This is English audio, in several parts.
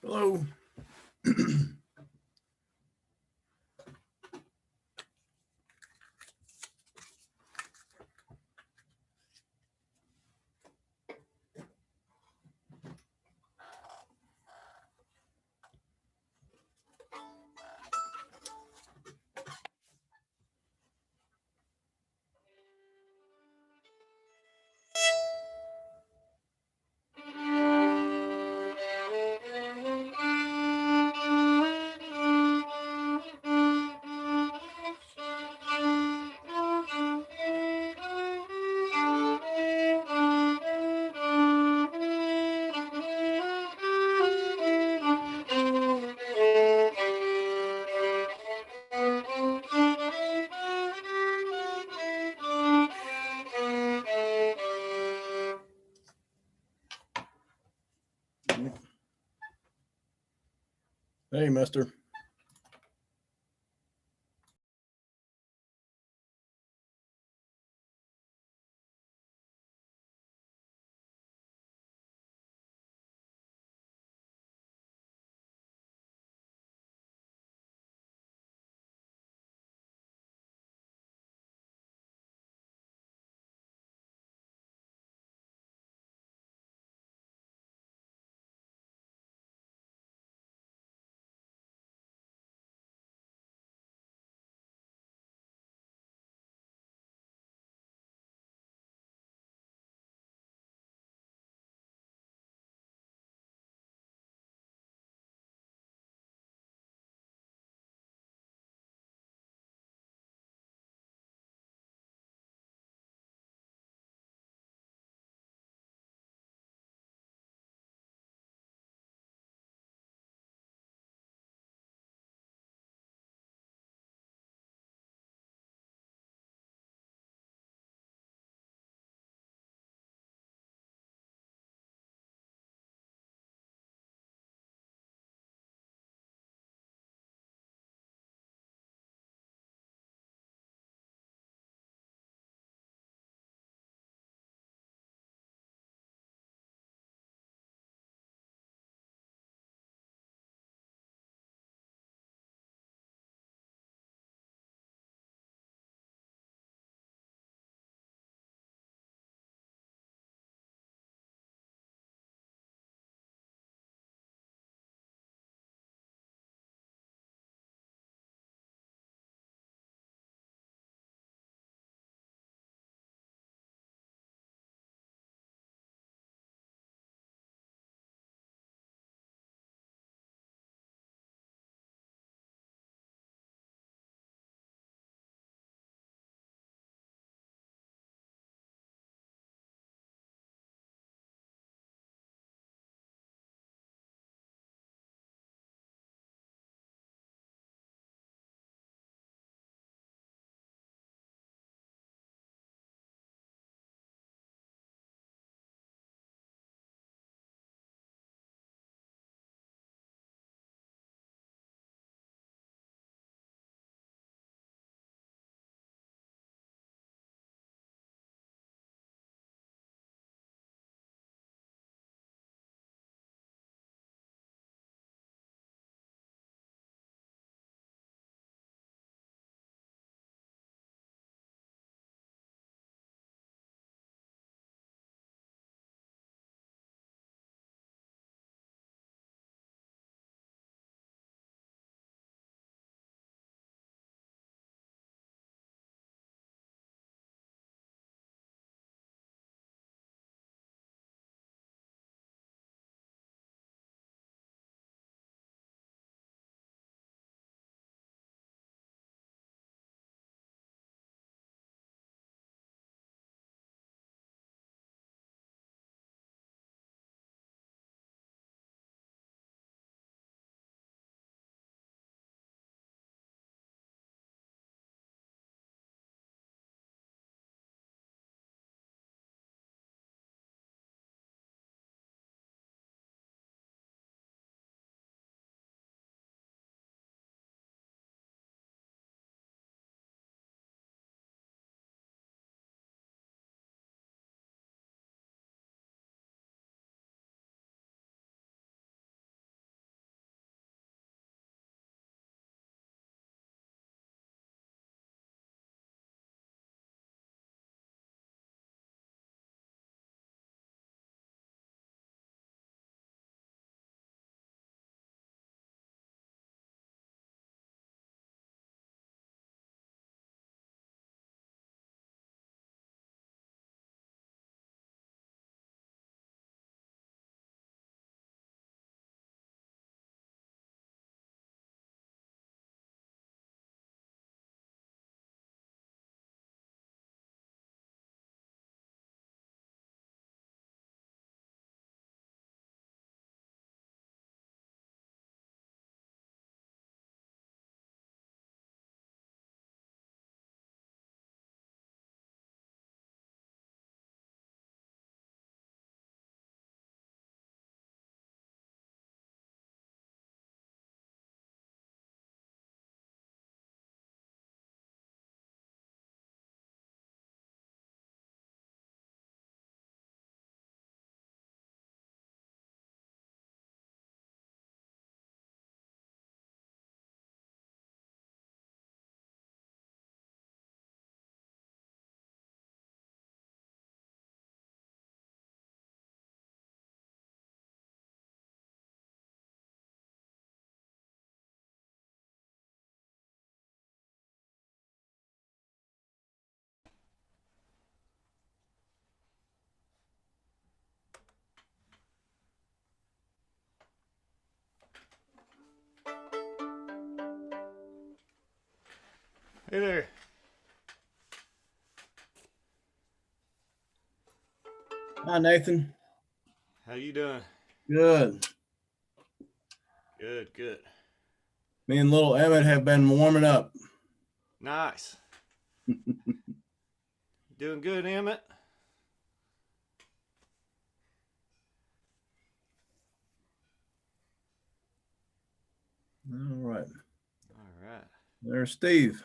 Hello. Hey, mister. Hey there. Hi, Nathan. How you doing? Good. Good, good. Me and little Emmett have been warming up. Nice. Doing good, Emmett? All right. All right. There's Steve.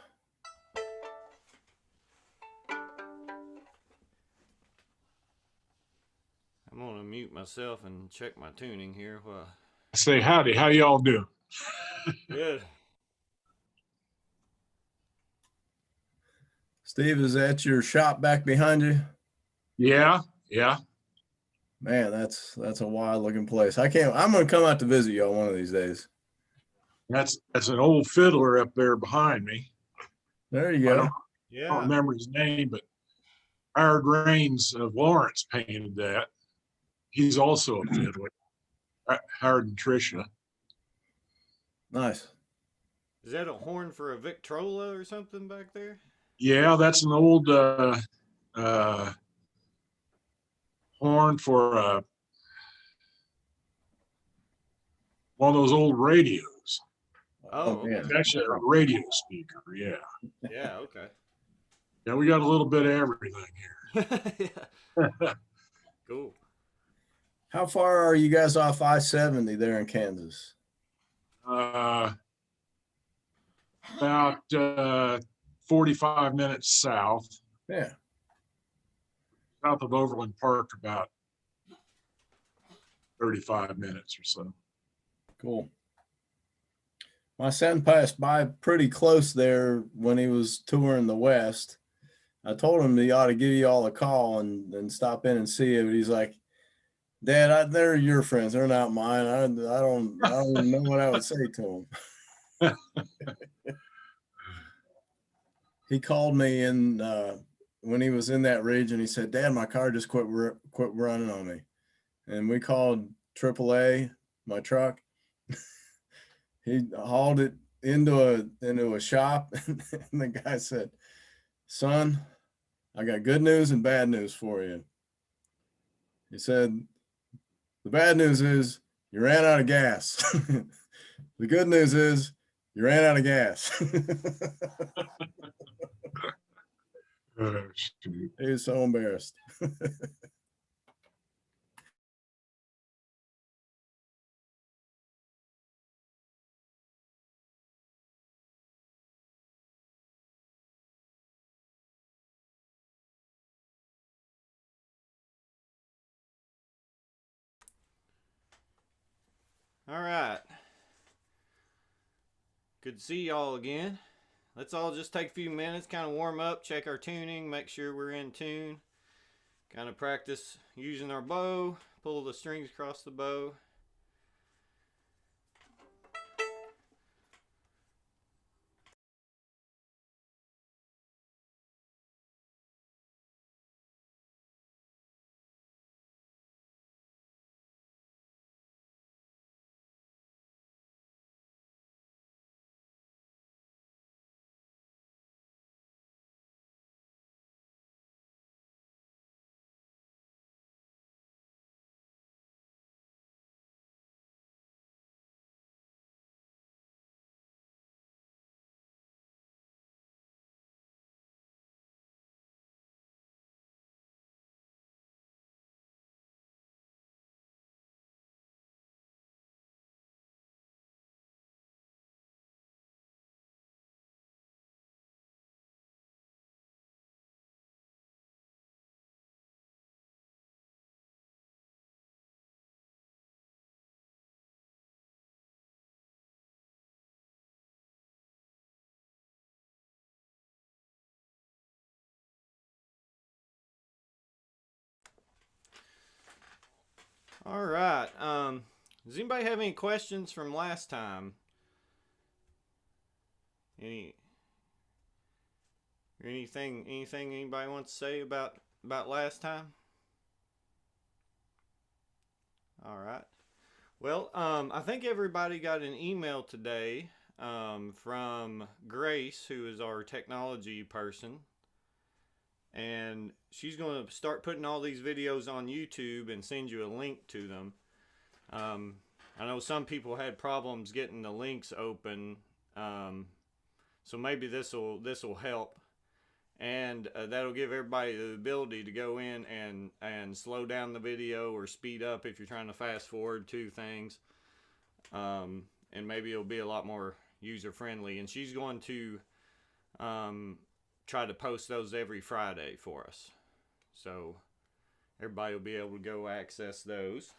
I'm gonna mute myself and check my tuning here. Well, Say howdy. How y'all doing? good. Steve, is that your shop back behind you? Yeah, yeah. Man, that's a wild looking place. I'm gonna come out to visit y'all one of these days. That's an old fiddler up there behind me. There you I go. don't, I don't Yeah. remember his name, but Howard Raines of Lawrence painted that. He's also a fiddler. Howard and Tricia. Nice. Is that a horn for a Victrola or something back there? Yeah, that's an old uh, horn for one of those old radios. Oh, Man. okay. It's actually a radio speaker. Yeah, Yeah, okay. yeah. We got a little bit of everything Yeah. here. Cool. How far are you guys off I-70 there in Kansas? About 45 minutes Yeah. south of Overland Park, about 35 minutes or so. Cool. My son passed by pretty close there when he was touring the West. I told him he ought to give you all a call and stop in and see it. But he's like, Dad, they're your friends. They're not mine. I don't even know what I would say to him. He called me in when he was in that region. He said, Dad, my car just quit running on me. And we called AAA, my truck. He hauled it into a shop. And the guy said, Son, I got good news and bad news for you. He said, the bad news is you ran out of gas. The good news is you ran out of gas. Shoot. He was so embarrassed. All right. Good to see y'all again. Let's all just take a few minutes, kind of warm up, check our tuning, make sure we're in tune. Kind of practice using our bow, pull the strings across the bow. All right. Does anybody have any questions from last time? Anything anybody wants to say about last time? All right. Well, I think everybody got an email today from Grace, who is our technology person. And she's going to start putting all these videos on YouTube and send you a link to them. I know some people had problems getting the links open, so maybe this will help, and that'll give everybody the ability to go in and slow down the video or speed up if you're trying to fast forward to things, and maybe it'll be a lot more user friendly. And she's going to try to post those every Friday for us, so everybody will be able to go access those.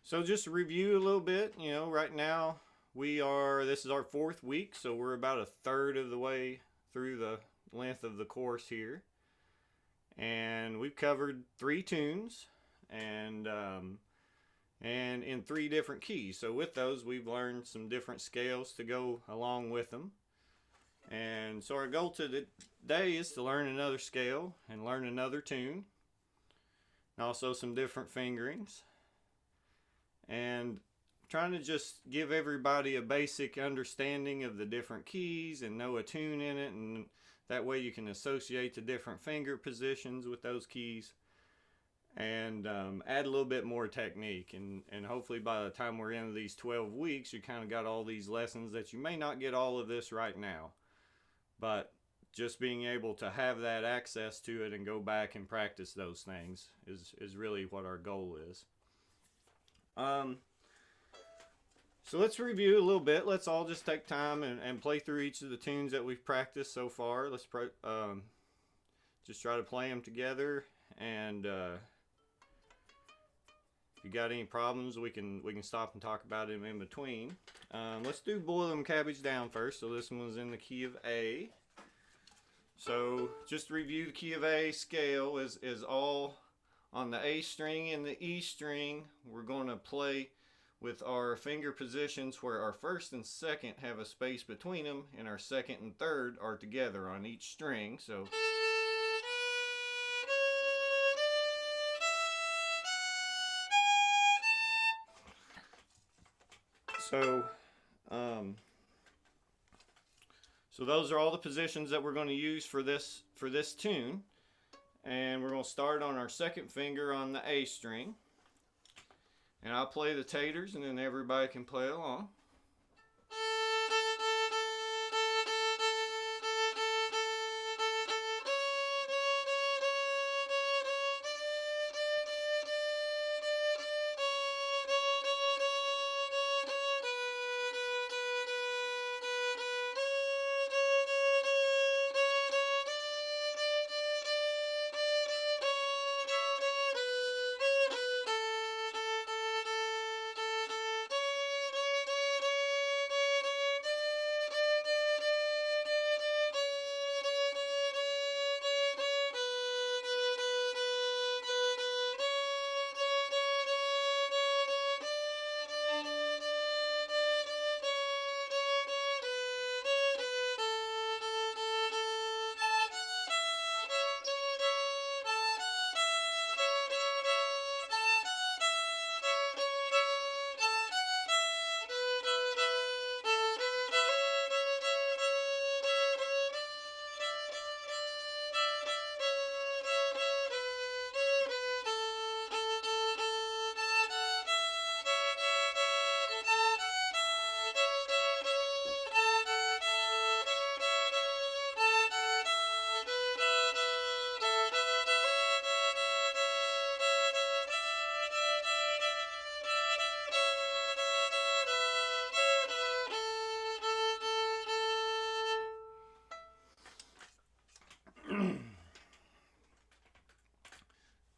So just to review a little bit, you know, right now this is our 4th week, so we're about a third of the way through the length of the course here. And we've covered 3 tunes and in 3 different keys. So with those, we've learned some different scales to go along with them. And so our goal today is to learn another scale and learn another tune. And also some different fingerings. And trying to just give everybody a basic understanding of the different keys and know a tune in it, and that way you can associate the different finger positions with those keys, and add a little bit more technique. And hopefully by the time we're into these 12 weeks, you kind of got all these lessons that you may not get all of this right now, but just being able to have that access to it and go back and practice those things is really what our goal is. So let's review a little bit. Let's all just take time and play through each of the tunes that we've practiced so far. Let's just try to play them together, and if you got any problems, we can stop and talk about them in between. Let's do Boil 'Em Cabbage Down first. So this one was in the key of A. So just to review, the key of A scale is all on the A string and the E string. We're going to play with our finger positions where our 1st and 2nd have a space between them, and our 2nd and 3rd are together on each string. So those are all the positions that we're going to use for this tune. And we're going to start on our 2nd finger on the A string. And I'll play the taters, and then everybody can play along.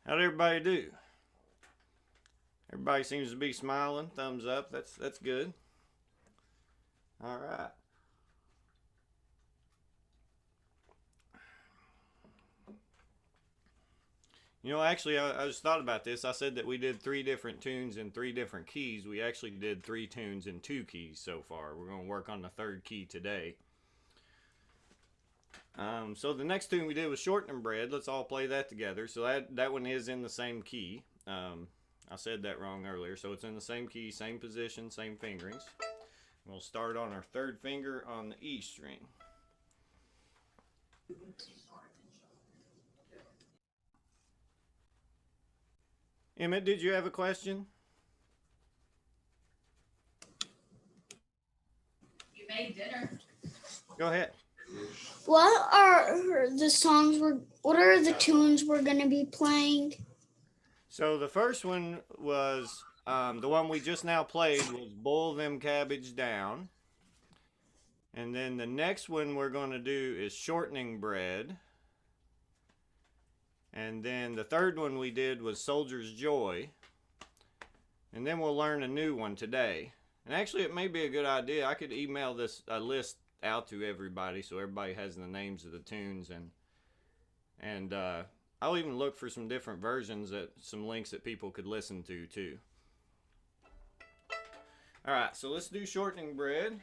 How'd everybody do? Everybody seems to be smiling. Thumbs up. That's good. All right. You know, actually, I just thought about this. I said that we did 3 different tunes in 3 different keys. We actually did 3 tunes in 2 keys so far. We're going to work on the 3rd key today. So the next tune we did was Shortening Bread. Let's all play that together. So that one is in the same key. I said that wrong earlier. So it's in the same key, same position, same fingerings. We'll start on our third finger on the E string. Emmett, did you have a question? You made dinner. Go ahead. What are the tunes we're gonna be playing? So the first one was the one we just now played was Boil Them Cabbage Down. And then the next one we're going to do is Shortening Bread. And then the third one we did was Soldier's Joy. And then we'll learn a new one today. And actually it may be a good idea. I could email this list out to everybody so everybody has the names of the tunes, and I'll even look for some different versions, some links that people could listen to too. All right, so let's do Shortening Bread.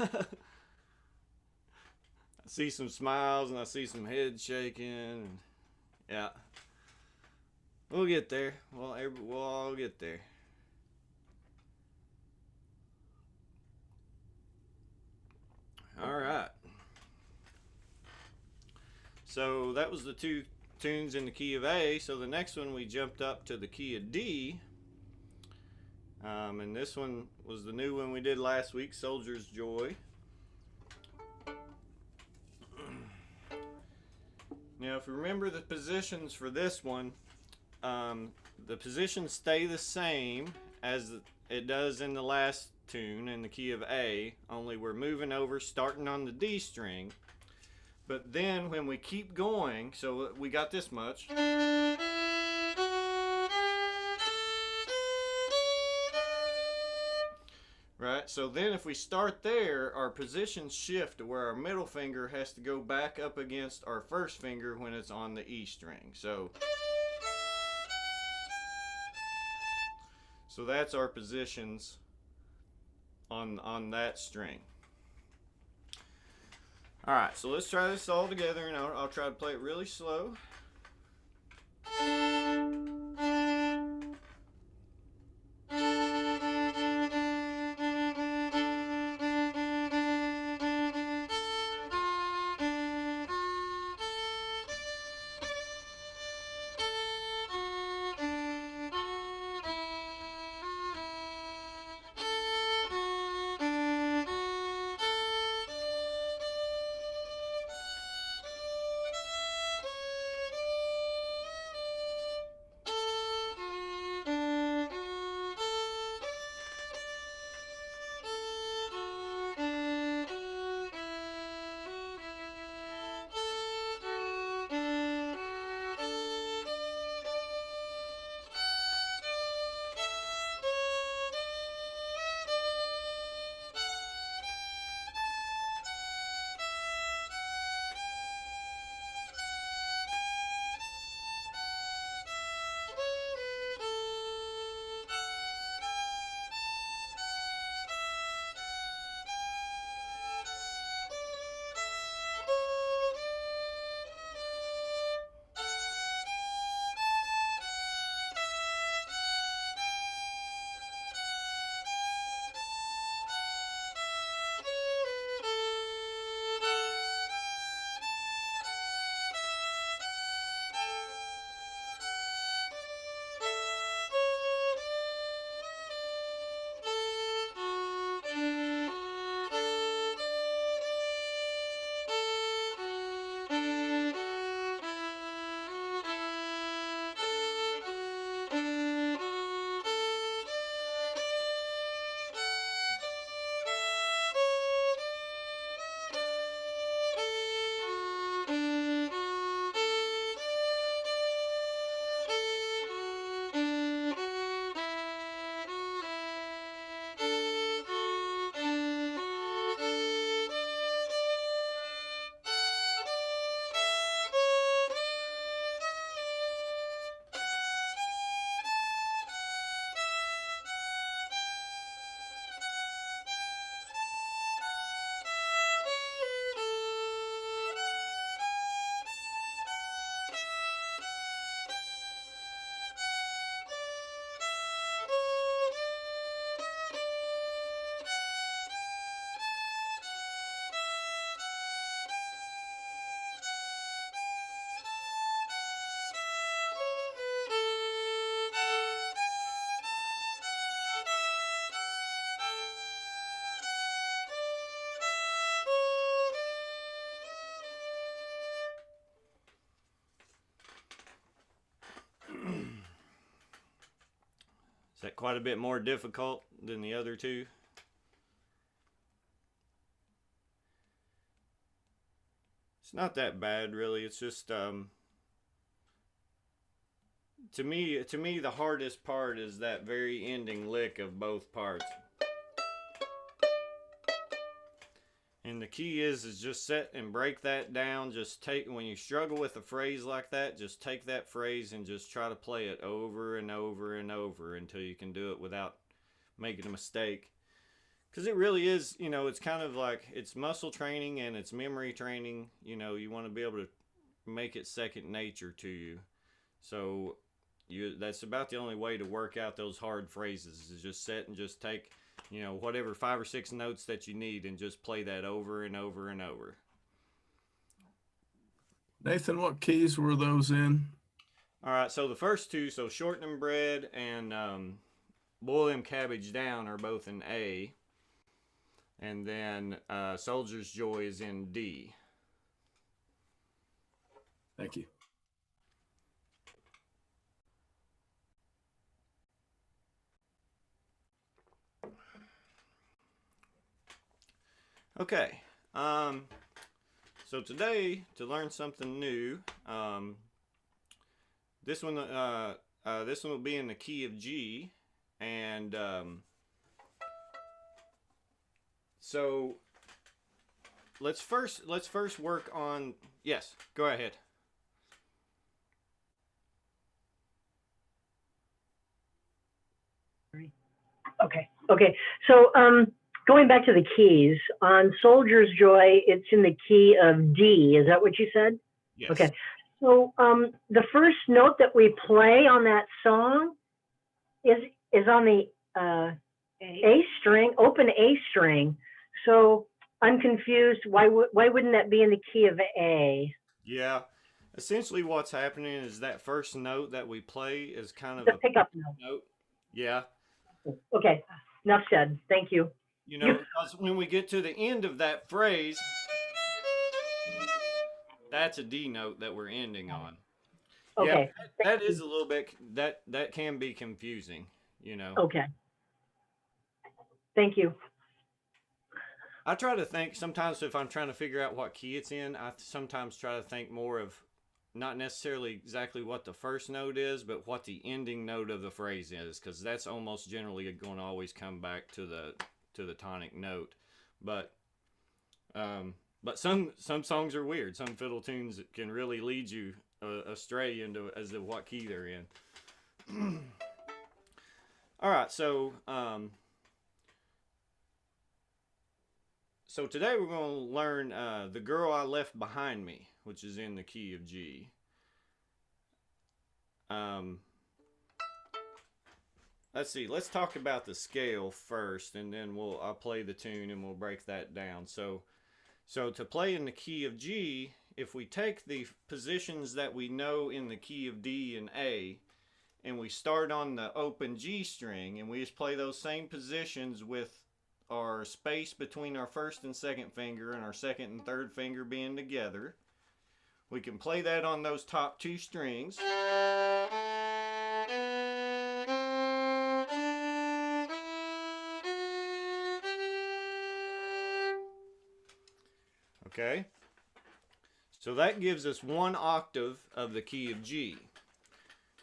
I see some smiles and I see some heads shaking. Yeah, we'll get there. We'll all get there. All right. So that was the two tunes in the key of A. So the next one we jumped up to the key of D. And this one was the new one we did last week, Soldier's Joy. Now, if you remember the positions for this one, the positions stay the same as it does in the last tune in the key of A, only we're moving over, starting on the D string. But then when we keep going, so we got this much. Right, so then if we start there, our positions shift to where our middle finger has to go back up against our first finger when it's on the E string. So that's our positions on that string. All right, so let's try this all together, and I'll try to play it really slow. Is that quite a bit more difficult than the other two? It's not that bad, really. It's just to me the hardest part is that very ending lick of both parts. And the key is just set and break that down. Just take, when you struggle with a phrase like that, just take that phrase and just try to play it over and over and over until you can do it without making a mistake. Because it really is, you know, it's kind of like, it's muscle training and it's memory training. You know, you want to be able to make it second nature to you. So that's about the only way to work out those hard phrases, is just sit and just take, you know, whatever 5 or 6 notes that you need and just play that over and over and over. Nathan, what keys were those in? All right, so the first two, so shortening bread and boil them cabbage down, are both in A. And then Soldier's Joy is in D. Thank you. Okay. So today, to learn something new, this one will be in the key of G, and so let's first work on, yes, go ahead. Okay. So going back to the keys, on Soldier's Joy, it's in the key of D. Is that what you said? Yes. Okay. So the first note that we play on that song is on the A string, open A string. So I'm confused. Why wouldn't that be in the key of A? Yeah. Essentially what's happening is that first note that we play is kind of The a pickup note. Yeah. Okay. Enough said. Thank you. You know, because when we get to the end of that phrase, that's a D note that we're ending on. Okay. Yeah, that is a little bit, that can be confusing, you know. Okay. Thank you. I try to think sometimes, if I'm trying to figure out what key it's in, I sometimes try to think more of not necessarily exactly what the first note is, but what the ending note of the phrase is, because that's almost generally going to always come back to the tonic note. But some songs are weird. Some fiddle tunes can really lead you astray into as to what key they're in. All right, so so today we're going to learn The Girl I Left Behind Me, which is in the key of G. Let's see. Let's talk about the scale first, and then I'll play the tune and we'll break that down. So to play in the key of G, if we take the positions that we know in the key of D and A, and we start on the open G string, and we just play those same positions with our space between our first and second finger and our second and third finger being together, we can play that on those top 2 strings. Okay, so that gives us 1 octave of the key of G.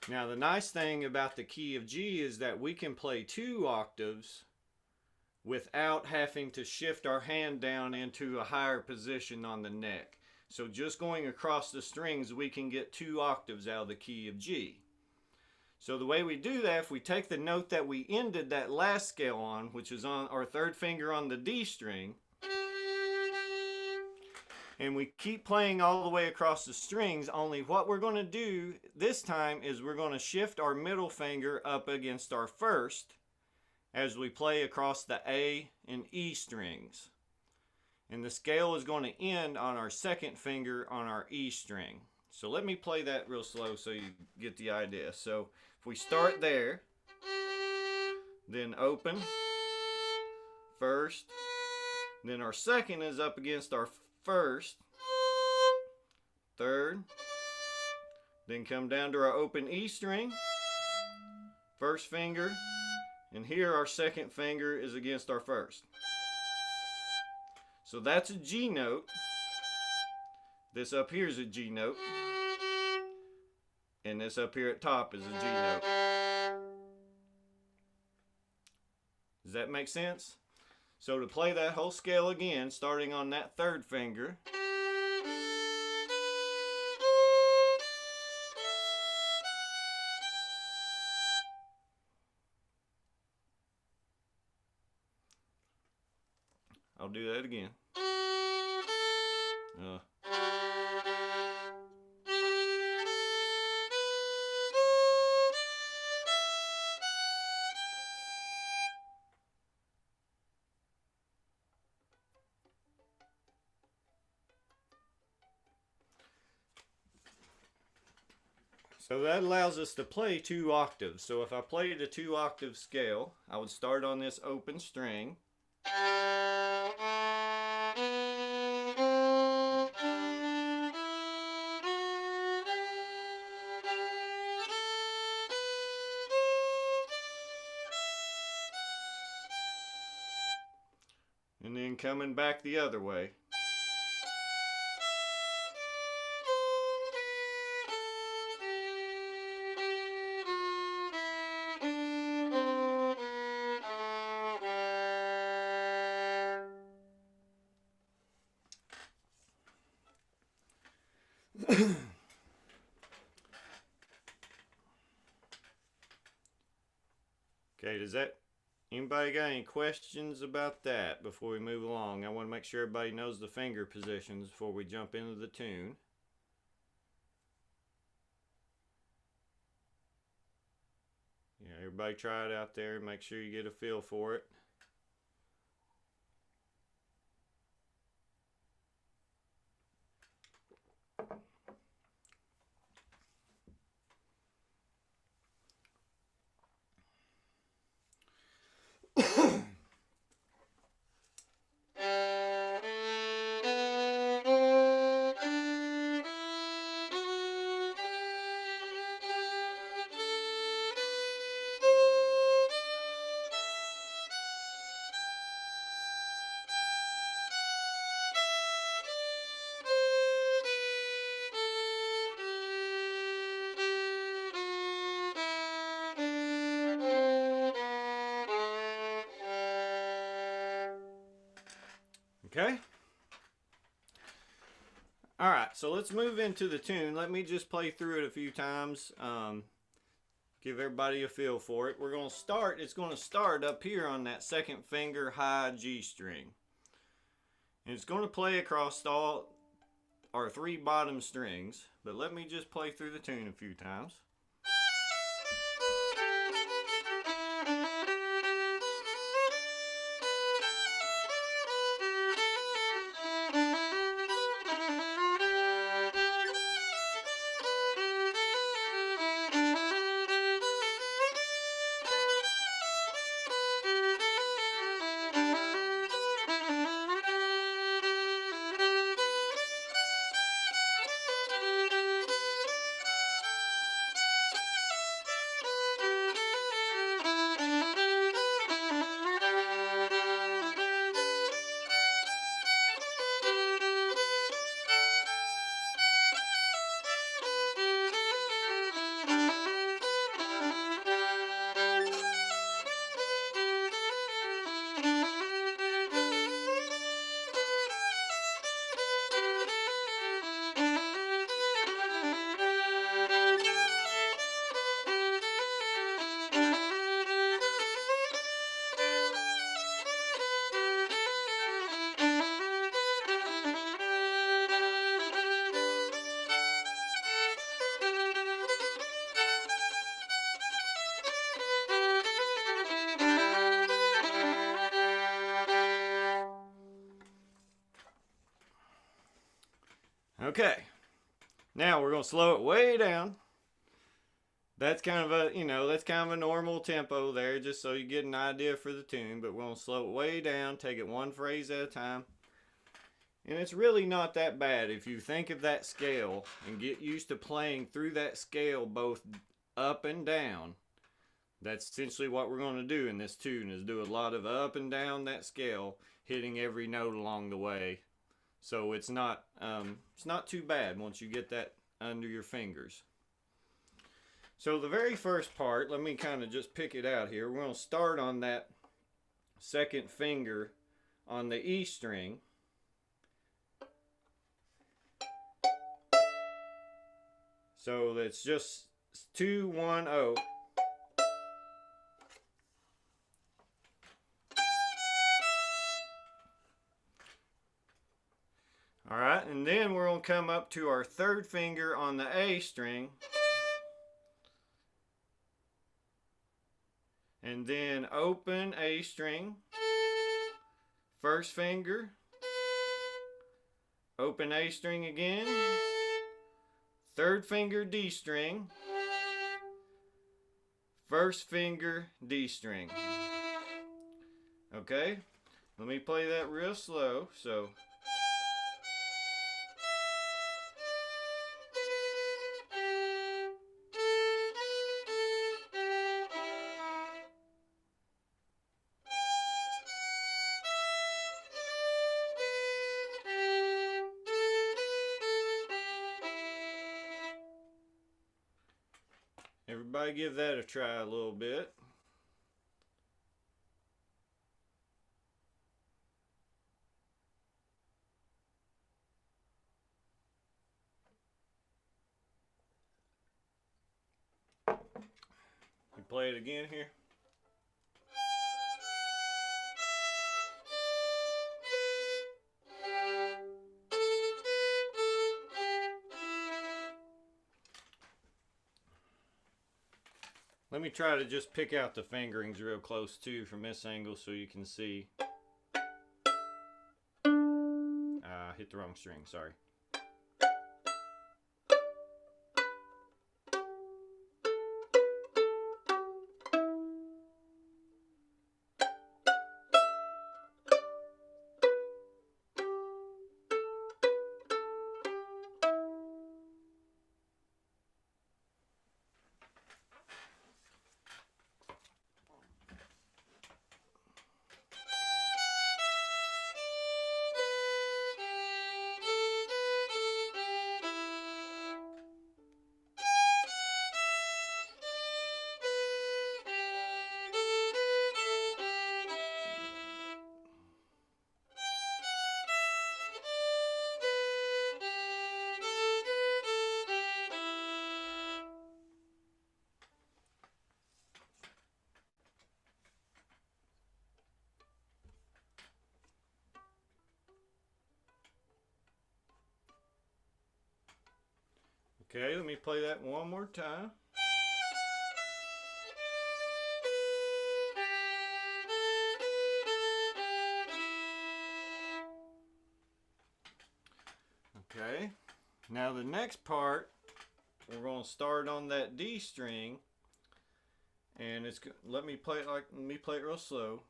Now the nice thing about the key of G is that we can play 2 octaves without having to shift our hand down into a higher position on the neck. So just going across the strings, we can get 2 octaves out of the key of G. So the way we do that, if we take the note that we ended that last scale on, which is on our third finger on the D string, and we keep playing all the way across the strings, only what we're going to do this time is we're going to shift our middle finger up against our first as we play across the A and E strings. And the scale is going to end on our second finger on our E string. So let me play that real slow so you get the idea. So if we start there, then open, first, then our second is up against our first, third, then come down to our open E string, first finger, And here our second finger is against our first. So that's a G note. This up here is a G note. And this up here at top is a G note. Does that make sense? So to play that whole scale again, starting on that third finger. I'll do that again. So that allows us to play 2 octaves. So if I played a 2 octave scale, I would start on this open string. And then coming back the other way. Okay, anybody got any questions about that before we move along? I want to make sure everybody knows the finger positions before we jump into the tune. Yeah, everybody try it out there. Make sure you get a feel for it. Okay? Alright, so let's move into the tune. Let me just play through it a few times. Give everybody a feel for it. It's going to start up here on that second finger high G string. And it's going to play across all our 3 bottom strings. But let me just play through the tune a few times. Okay, now we're going to slow it way down. That's kind of a normal tempo there, just so you get an idea for the tune, but we're going to slow it way down, take it one phrase at a time. And it's really not that bad if you think of that scale and get used to playing through that scale both up and down. That's essentially what we're going to do in this tune, is do a lot of up and down that scale, hitting every note along the way. So it's not too bad once you get that under your fingers. So the very first part, let me kind of just pick it out here. We're going to start on that second finger on the E string. So that's just 2, 1, 0. All right, and then we're going to come up to our third finger on the A string. And then open A string, first finger, open A string again, third finger D string, first finger D string. Okay, let me play that real slow. So. Everybody give that a try a little bit. You play it again here. Let me try to just pick out the fingerings real close too from this angle so you can see. Hit the wrong string, sorry. Okay, let me play that one more time. Okay, now the next part, we're going to start on that D string, and it's let me play it real slow.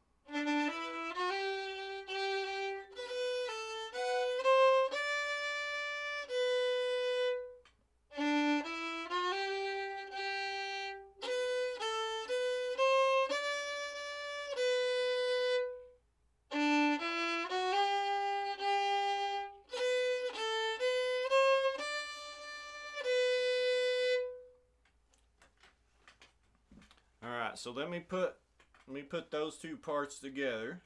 All right, so let me put those two parts together.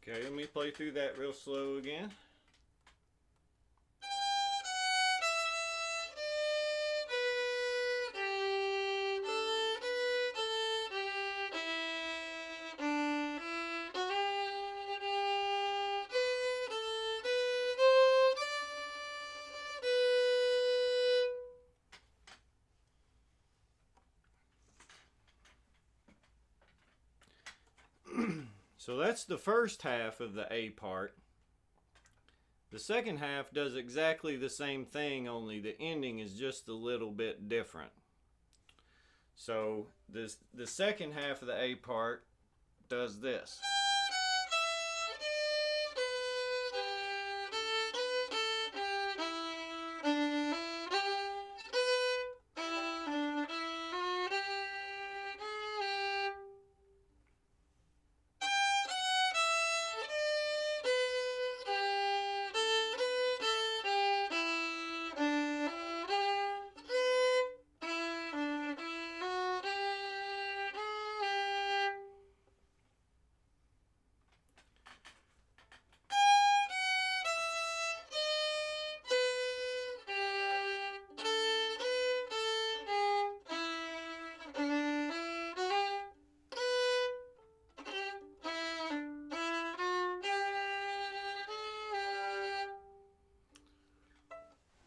Okay, let me play through that real slow again. So that's the first half of the A part. The second half does exactly the same thing, only the ending is just a little bit different. So the second half of the A part does this.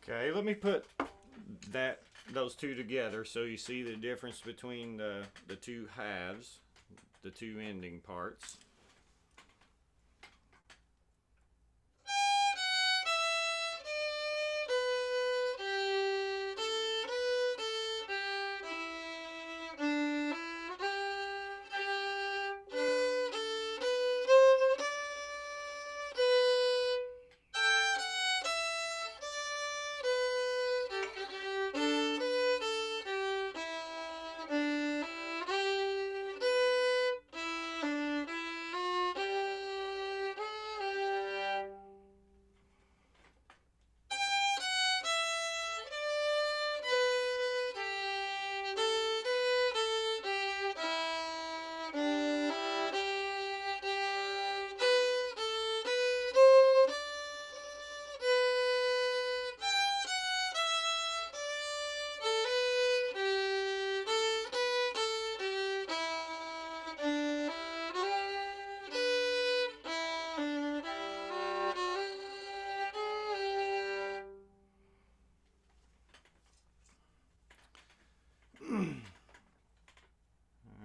Okay, let me put those two together so you see the difference between the two halves, the two ending parts.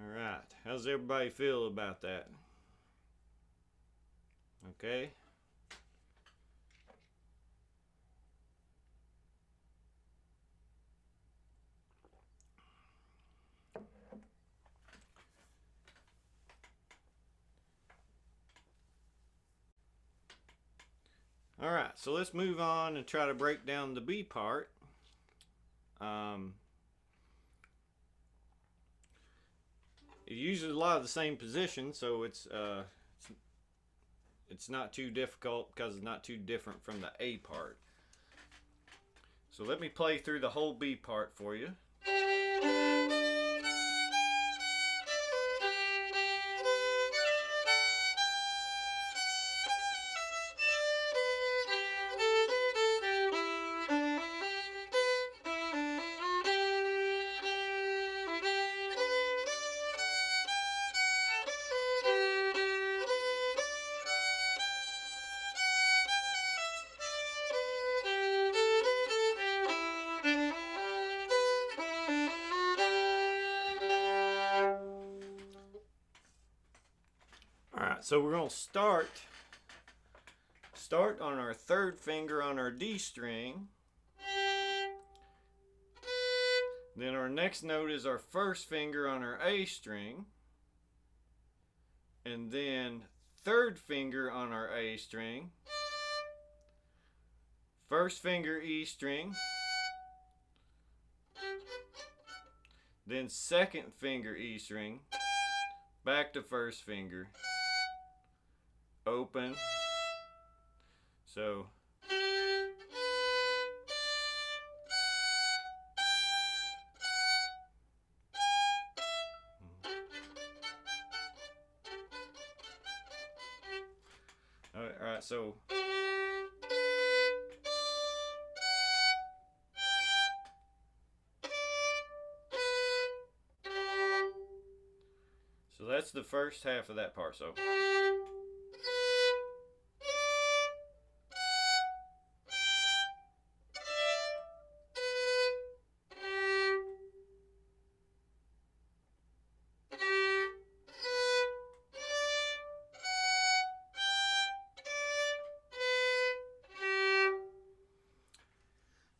Alright, how's everybody feel about that? Okay? Alright, so let's move on and try to break down the B part. It uses a lot of the same position, so it's not too difficult because it's not too different from the A part. So let me play through the whole B part for you. Alright, so we're going to start on our third finger on our D string. Then our next note is our first finger on our A string. And then third finger on our A string. First finger E string. Then second finger E string. Back to first finger. Open. So alright, so that's the first half of that part. So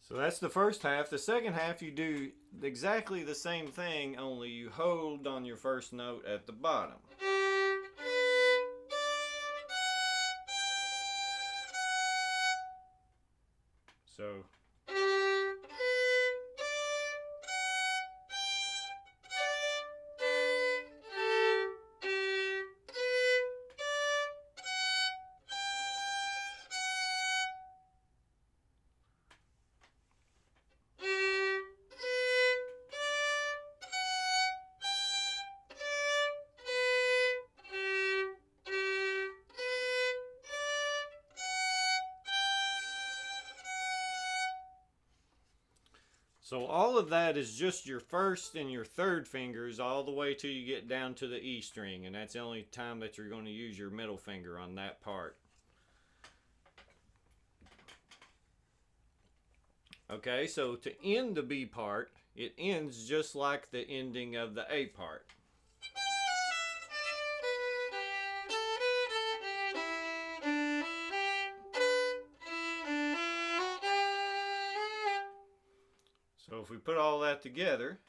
So that's the first half. The second half, you do exactly the same thing, only you hold on your first note at the bottom. So So all of that is just your first and your third fingers all the way till you get down to the E string, and that's the only time that you're going to use your middle finger on that part. Okay, so to end the B part, it ends just like the ending of the A part. So if we put all that together,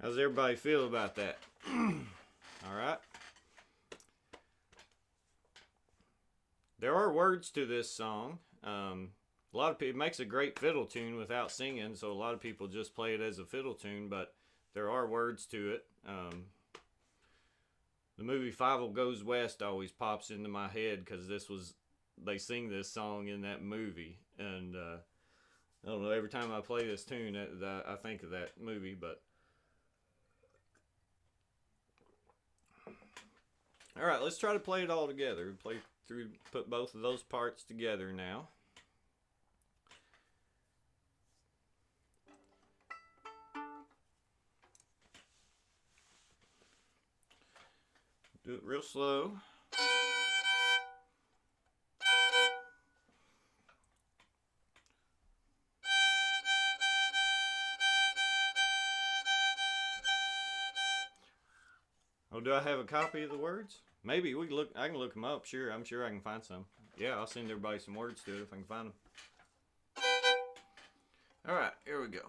how's everybody feel about that? All right. There are words to this song. A lot of people, it makes a great fiddle tune without singing, so a lot of people just play it as a fiddle tune, but there are words to it. The movie Fiddle Goes West always pops into my head because they sing this song in that movie, and I don't know, every time I play this tune, I think of that movie. But all right, let's try to play it all together. Put both of those parts together now. Do it real slow. Oh, do I have a copy of the words? Maybe we look. I can look them up. Sure, I'm sure I can find some. Yeah, I'll send everybody some words to it if I can find them. All right, here we go.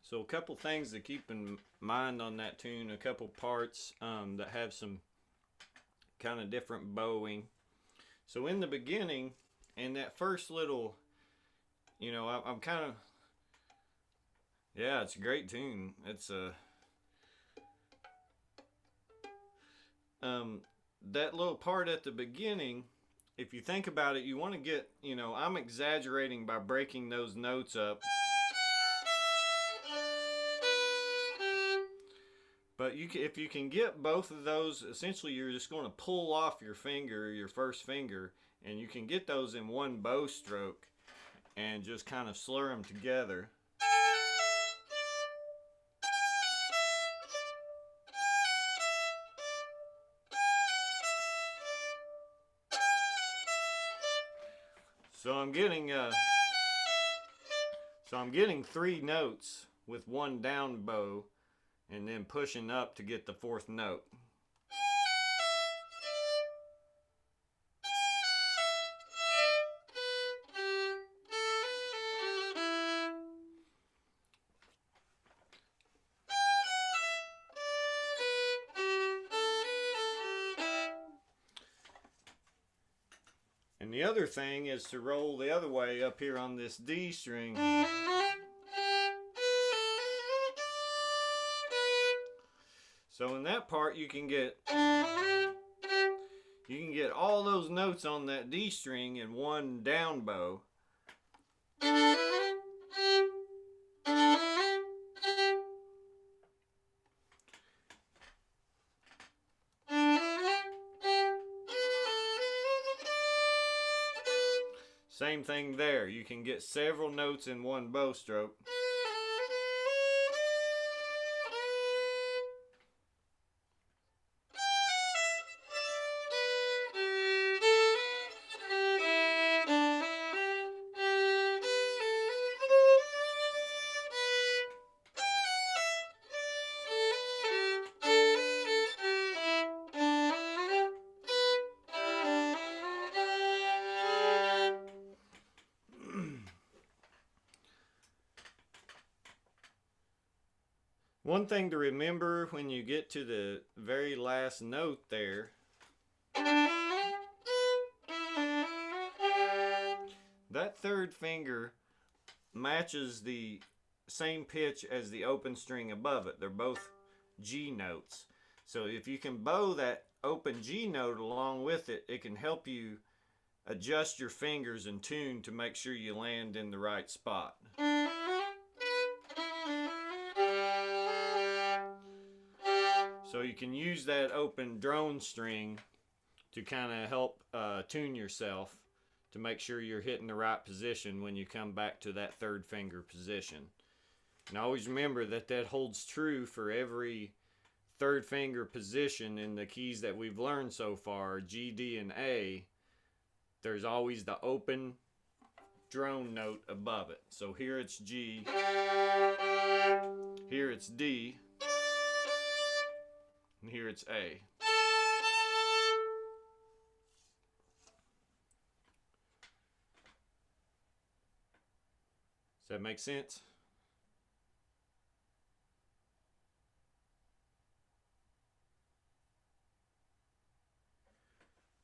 So a couple things to keep in mind on that tune, a couple parts that have some kind of different bowing. So in the beginning, in that first little, you know, I'm kind of, yeah, it's a great tune. It's a, that little part at the beginning, if you think about it, you want to get, you know, I'm exaggerating by breaking those notes up. But if you can get both of those, essentially you're just going to pull off your finger, your first finger, and you can get those in one bow stroke and just kind of slur them together. So I'm getting 3 notes with one down bow, and then pushing up to get the 4th note. And the other thing is to roll the other way up here on this D string. So in that part you can get all those notes on that D string in one down bow. Same thing there. You can get several notes in one bow stroke. One thing to remember when you get to the very last note there, that 3rd finger matches the same pitch as the open string above it. They're both G notes. So if you can bow that open G note along with it, it can help you adjust your fingers and tune to make sure you land in the right spot. So you can use that open drone string to kind of help tune yourself to make sure you're hitting the right position when you come back to that 3rd finger position. And always remember that that holds true for every 3rd finger position in the keys that we've learned so far, G, D, and A. There's always the open drone note above it. So here it's G, here it's D, and here it's A. Does that make sense?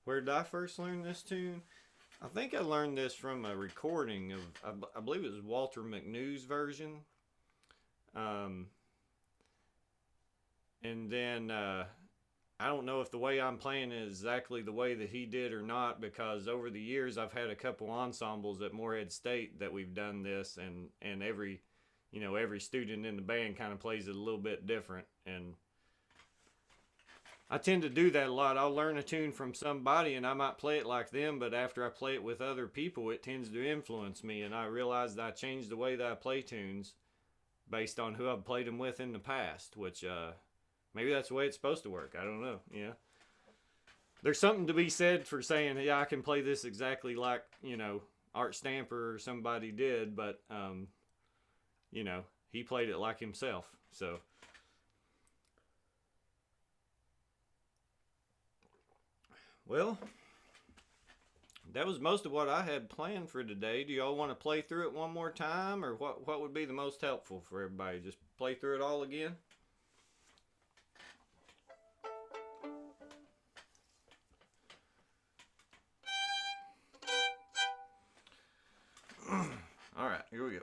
Where did I first learn this tune? I think I learned this from a recording of, I believe it was Walter McNew's version. And then I don't know if the way I'm playing is exactly the way that he did or not, because over the years I've had a couple ensembles at Morehead State that we've done this, and every student in the band kind of plays it a little bit different, and I tend to do that a lot. I'll learn a tune from somebody and I might play it like them, but after I play it with other people, it tends to influence me, and I realize that I changed the way that I play tunes based on who I've played them with in the past, which maybe that's the way it's supposed to work. I don't know. Yeah. There's something to be said for saying, yeah, I can play this exactly like, Art Stamper or somebody did, but, he played it like himself. So, well, that was most of what I had planned for today. Do y'all want to play through it one more time, or what would be the most helpful for everybody? Just play through it all again? All right, here we go.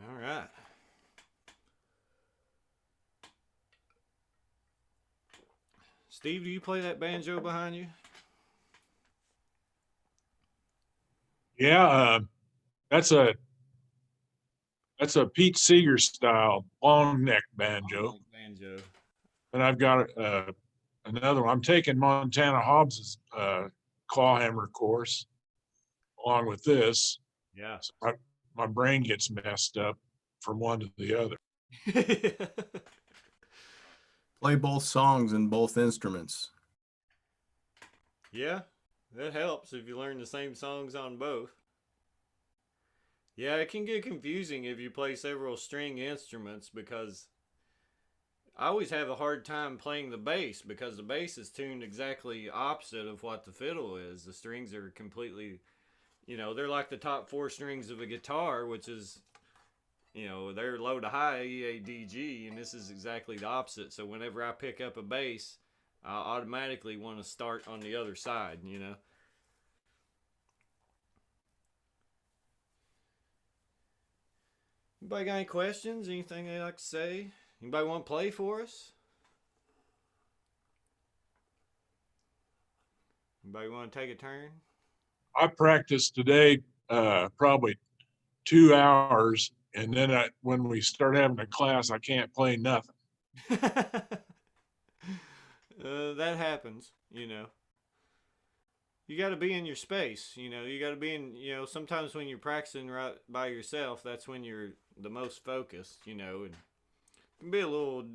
All right. Steve, do you play that banjo behind you? Yeah, that's a Pete Seeger style long neck banjo. Banjo. And I've got another one. I'm taking Montana Hobbs's clawhammer course along with this. Yeah. So my brain gets messed up from one to the other. Play both songs and both instruments. Yeah, that helps if you learn the same songs on both. Yeah, it can get confusing if you play several string instruments, because I always have a hard time playing the bass, because the bass is tuned exactly opposite of what the fiddle is. The strings are completely, they're like the top four strings of a guitar, which is, they're low to high, E, A, D, G, and this is exactly the opposite. So whenever I pick up a bass, I automatically want to start on the other side, Anybody got any questions? Anything they'd like to say? Anybody want to play for us? Anybody want to take a turn? I practiced today probably 2 hours, and then when we start having a class, I can't play nothing. That happens, You got to be in your space, You got to be in, sometimes when you're practicing right by yourself, that's when you're the most focused, And it can be a little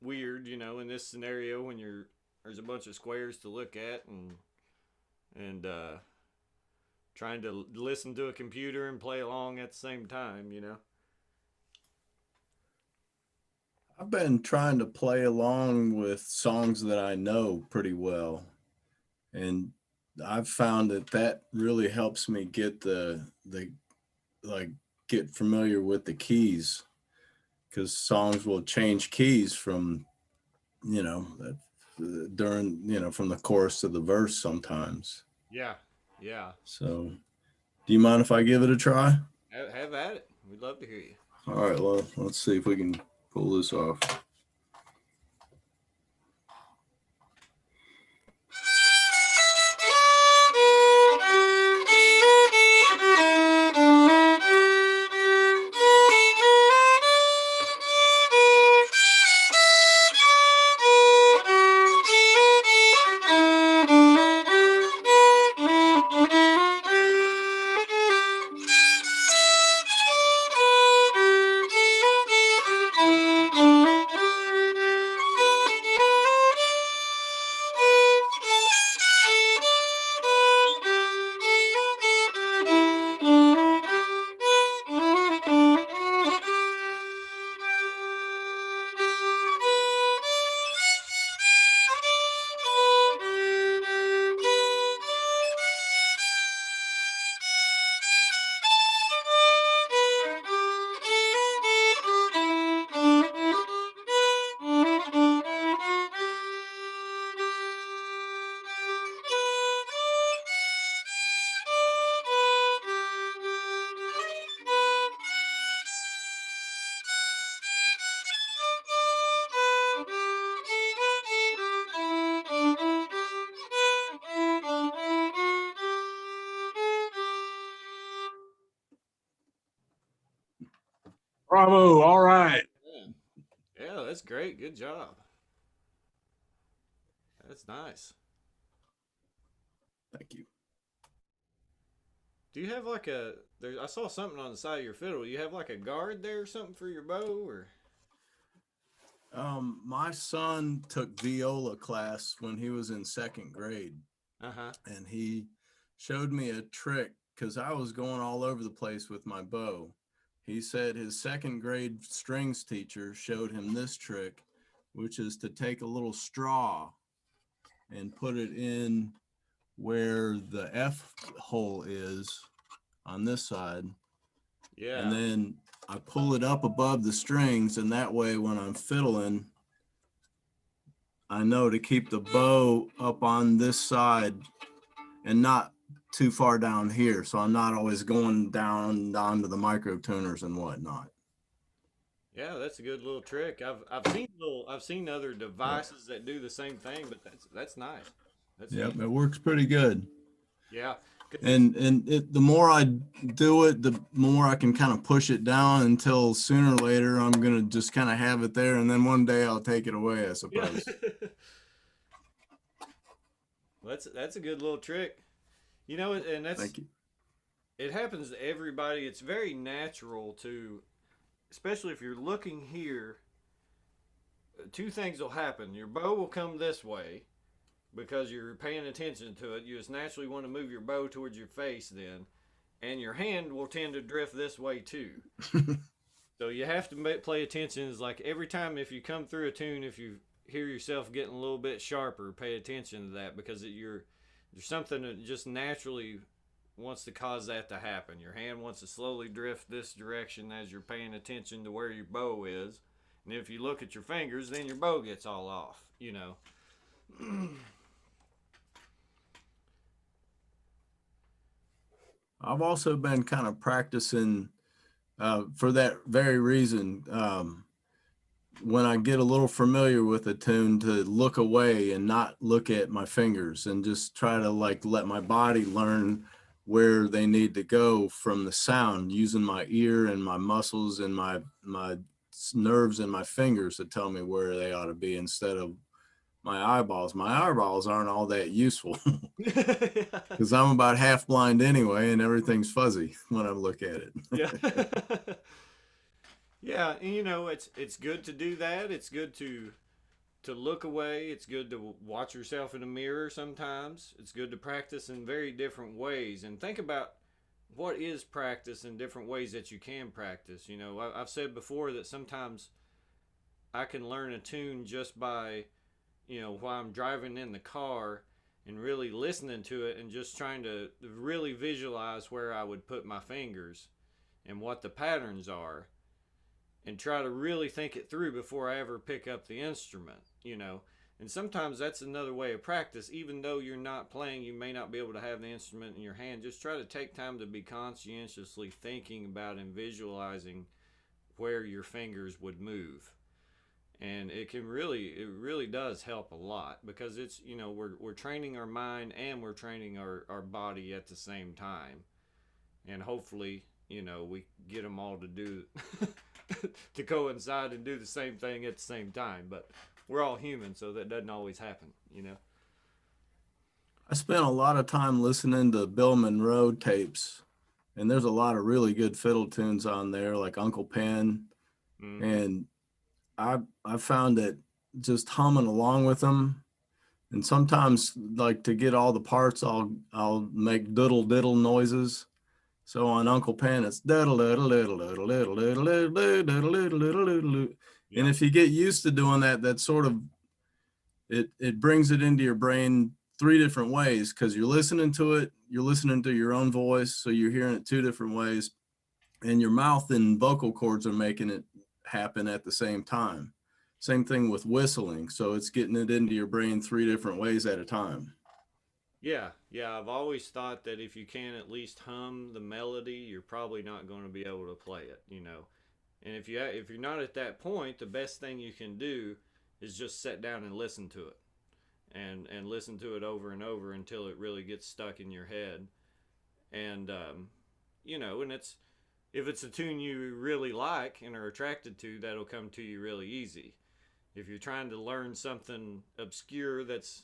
weird, in this scenario when you're there's a bunch of squares to look at, and trying to listen to a computer and play along at the same time, you know. I've been trying to play along with songs that I know pretty well, and I've found that that really helps me get the like get familiar with the keys, because songs will change keys from, you know, during, you know, from the chorus to the verse sometimes. Yeah, yeah. So, do you mind if I give it a try? Have at it. We'd love to hear you. All right, well, let's see if we can pull this off. Bravo. All right. Yeah, that's great. Good job. That's nice. Thank you. Do you have like a I saw something on the side of your fiddle. You have like a guard there or something for your bow, or? My son took viola class when he was in second grade, Uh-huh. and he showed me a trick because I was going all over the place with my bow. He said his second grade strings teacher showed him this trick, which is to take a little straw and put it in where the F hole is on this side. Yeah. And then I pull it up above the strings, and that way when I'm fiddling, I know to keep the bow up on this side and not too far down here. So I'm not always going down onto the micro tuners and whatnot. Yeah, that's a good little trick. I've seen other devices that do the same thing, but that's nice. That's Yep, neat. it works pretty good. Yeah. And the more I do it, the more I can kind of push it down until sooner or later I'm gonna just kind of have it there, and then one day I'll take it away, I suppose. Yeah. Well, that's a good little trick. You know, and that's Thank you. it happens to everybody. It's very natural to, especially if you're looking here, two things will happen. Your bow will come this way because you're paying attention to it. You just naturally want to move your bow towards your face then, and your hand will tend to drift this way too. So you have to play attention. It's like every time if you come through a tune, if you hear yourself getting a little bit sharper, pay attention to that, because there's something that just naturally wants to cause that to happen. Your hand wants to slowly drift this direction as you're paying attention to where your bow is. And if you look at your fingers, then your bow gets all off, you know. I've also been kind of practicing for that very reason. When I get a little familiar with a tune, to look away and not look at my fingers, and just try to like let my body learn where they need to go from the sound, using my ear and my muscles and my nerves and my fingers to tell me where they ought to be, instead of my eyeballs. My eyeballs aren't all that useful because I'm about half blind anyway, and everything's fuzzy when I look at it. Yeah. Yeah, and you know, it's good to do that. It's good to to look away. It's good to watch yourself in a mirror sometimes. It's good to practice in very different ways. And think about what is practice in different ways that you can practice. You know, I've said before that sometimes I can learn a tune just by, you know, while I'm driving in the car and really listening to it and just trying to really visualize where I would put my fingers and what the patterns are, and try to really think it through before I ever pick up the instrument, you know. And sometimes that's another way of practice. Even though you're not playing, you may not be able to have the instrument in your hand. Just try to take time to be conscientiously thinking about and visualizing where your fingers would move. And it really does help a lot, because it's, you know, we're training our mind and we're training our body at the same time. And hopefully, you know, we get them all to do to coincide and do the same thing at the same time. But we're all human, so that doesn't always happen, you know. I spent a lot of time listening to Bill Monroe tapes, and there's a lot of really good fiddle tunes on there, like Uncle Pen. Mm-hmm. And I found that just humming along with them, and sometimes like to get all the parts, I'll make diddle diddle noises. So on Uncle Pen, it's diddle diddle diddle diddle diddle diddle diddle diddle diddle diddle diddle. And if you get used to doing that, that sort of it brings it into your brain three different ways, because you're listening to it, you're listening to your own voice, so you're hearing it two different ways, and your mouth and vocal cords are making it happen at the same time. Same thing with whistling, so it's getting it into your brain three different ways at a time. Yeah, I've always thought that if you can at least hum the melody, you're probably not going to be able to play it, you know. And if you're not at that point, the best thing you can do is just sit down and listen to it, and listen to it over and over until it really gets stuck in your head. And you know, and if it's a tune you really like and are attracted to, that'll come to you really easy. If you're trying to learn something obscure that's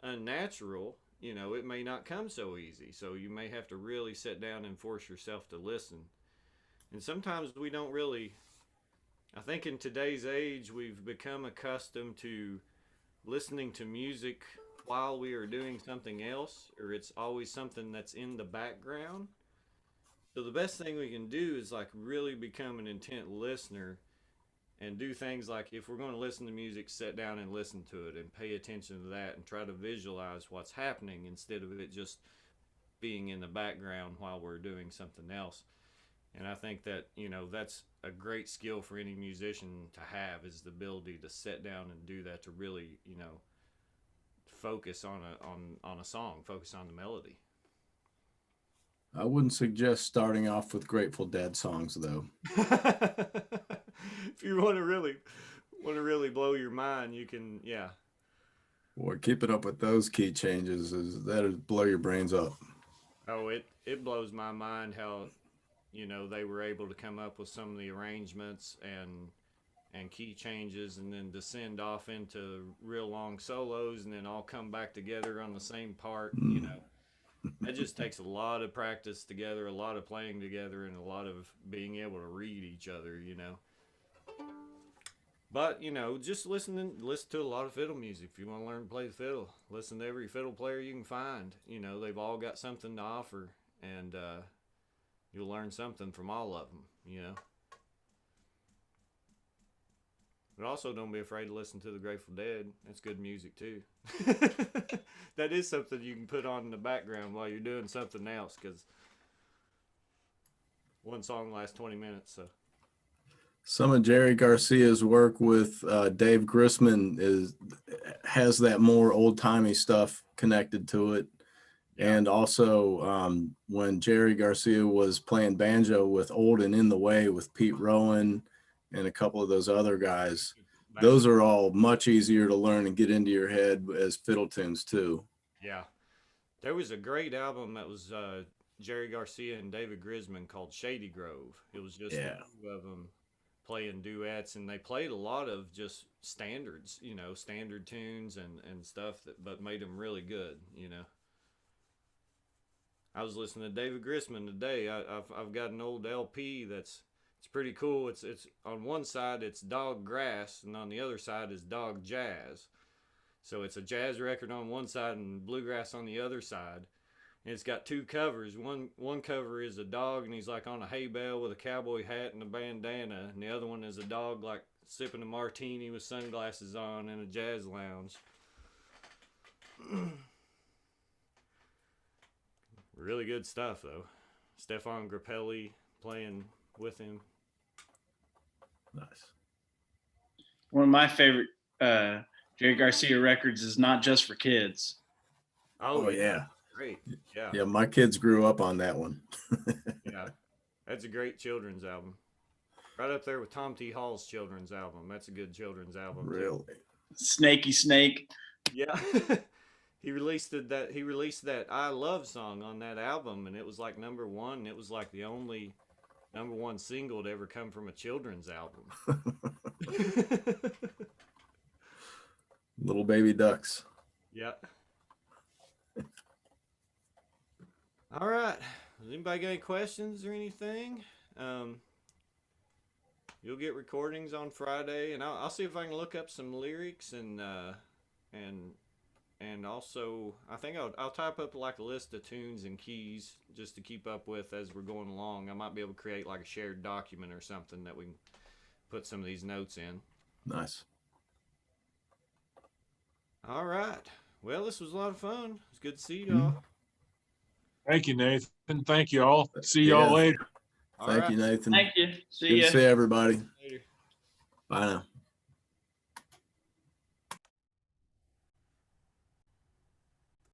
unnatural, you know, it may not come so easy. So you may have to really sit down and force yourself to listen. And sometimes we don't really, I think in today's age, we've become accustomed to listening to music while we are doing something else, or it's always something that's in the background. So the best thing we can do is like really become an intent listener, and do things like, if we're going to listen to music, sit down and listen to it and pay attention to that and try to visualize what's happening instead of it just being in the background while we're doing something else. And I think that, you know, that's a great skill for any musician to have, is the ability to sit down and do that, to really, you know, focus on a song, focus on the melody. I wouldn't suggest starting off with Grateful Dead songs, though. If you want to really blow your mind, you can, yeah. Or keeping up with those key changes, that'll blow your brains up. Oh, it blows my mind how, you know, they were able to come up with some of the arrangements and key changes, and then descend off into real long solos, and then all come back together on the same part. You know, that just takes a lot of practice together, a lot of playing together, and a lot of being able to read each other, you know. But, you know, just listen to a lot of fiddle music. If you want to learn to play the fiddle, listen to every fiddle player you can find. You know, they've all got something to offer, and you'll learn something from all of them, you know. But also, don't be afraid to listen to the Grateful Dead. That's good music too. That is something you can put on in the background while you're doing something else, because one song lasts 20 minutes. So some of Jerry Garcia's work with Dave Grisman has that more old-timey stuff connected to it. Yeah. And also when Jerry Garcia was playing banjo with Old and In the Way with Pete Rowan and a couple of those other guys, those are all much easier to learn and get into your head as fiddle tunes too. Yeah. There was a great album that was Jerry Garcia and David Grisman called Shady Grove. It was just the two of them playing duets, and they played a lot of just standards, you know, standard tunes and stuff, but made them really good, you know. I was listening to David Grisman today. I've got an old LP that's It's pretty cool. It's on one side it's dog grass, and on the other side is dog jazz. So it's a jazz record on one side and bluegrass on the other side. And it's got two covers. One cover is a dog, and he's like on a hay bale with a cowboy hat and a bandana, and the other one is a dog like sipping a martini with sunglasses on in a jazz lounge. Really good stuff though. Stefan Grappelli playing with him. Nice. One of my favorite Jerry Garcia records is Not Just for Kids. Oh yeah. Great. Yeah. Yeah, my kids grew up on that one. Yeah. That's a great children's album. Right up there with Tom T. Hall's children's album. That's a good children's album. Really? Snakey Snake. Yeah. He released that I Love song on that album, and it was like #1. It was like the only #1 single to ever come from a children's album. Little baby ducks. Yeah. All right. Does anybody got any questions or anything? You'll get recordings on Friday, and I'll see if I can look up some lyrics and also I think I'll type up like a list of tunes and keys just to keep up with as we're going along. I might be able to create like a shared document or something that we can put some of these notes in. Nice. All right. Well, this was a lot of fun. It's good to see y'all. Thank you, Nathan. Thank you all. See y'all Yeah. later. All Thank right. you, Nathan. Thank you. See Good ya. to see everybody. Later. Bye now.